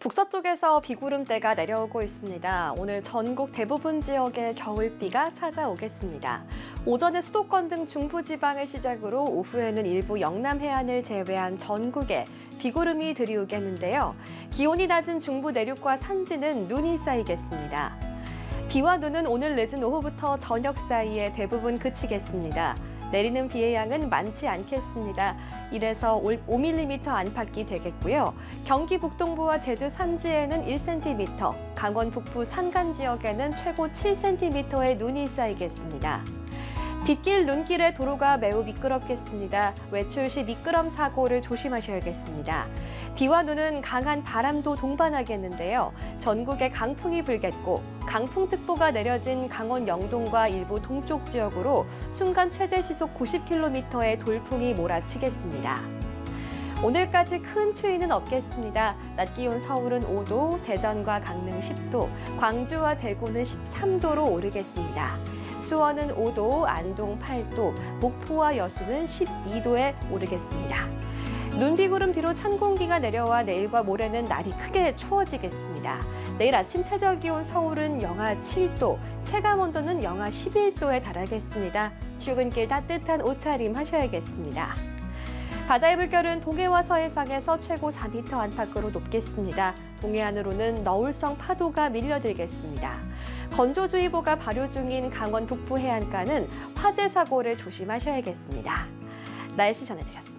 북서쪽에서 비구름대가 내려오고 있습니다. 오늘 전국 대부분 지역에 겨울비가 찾아오겠습니다. 오전에 수도권 등 중부지방을 시작으로 오후에는 일부 영남 해안을 제외한 전국에 비구름이 들이오겠는데요. 기온이 낮은 중부 내륙과 산지는 눈이 쌓이겠습니다. 비와 눈은 오늘 늦은 오후부터 저녁 사이에 대부분 그치겠습니다. 내리는 비의 양은 많지 않겠습니다. 1에서 5mm 안팎이 되겠고요. 경기 북동부와 제주 산지에는 1cm, 강원 북부 산간 지역에는 최고 7cm의 눈이 쌓이겠습니다. 빗길, 눈길의 도로가 매우 미끄럽겠습니다. 외출 시 미끄럼 사고를 조심하셔야겠습니다. 비와 눈은 강한 바람도 동반하겠는데요. 전국에 강풍이 불겠고 강풍특보가 내려진 강원 영동과 일부 동쪽 지역으로 순간 최대 시속 90km의 돌풍이 몰아치겠습니다. 오늘까지 큰 추위는 없겠습니다. 낮 기온 서울은 5도, 대전과 강릉 10도, 광주와 대구는 13도로 오르겠습니다. 수원은 5도, 안동 8도, 목포와 여수는 12도에 오르겠습니다. 눈비구름 뒤로 찬 공기가 내려와 내일과 모레는 날이 크게 추워지겠습니다. 내일 아침 최저기온 서울은 영하 7도, 체감온도는 영하 11도에 달하겠습니다. 출근길 따뜻한 옷차림 하셔야겠습니다. 바다의 물결은 동해와 서해상에서 최고 4m 안팎으로 높겠습니다. 동해안으로는 너울성 파도가 밀려들겠습니다. 건조주의보가 발효 중인 강원 북부 해안가는 화재 사고를 조심하셔야겠습니다. 날씨 전해드렸습니다.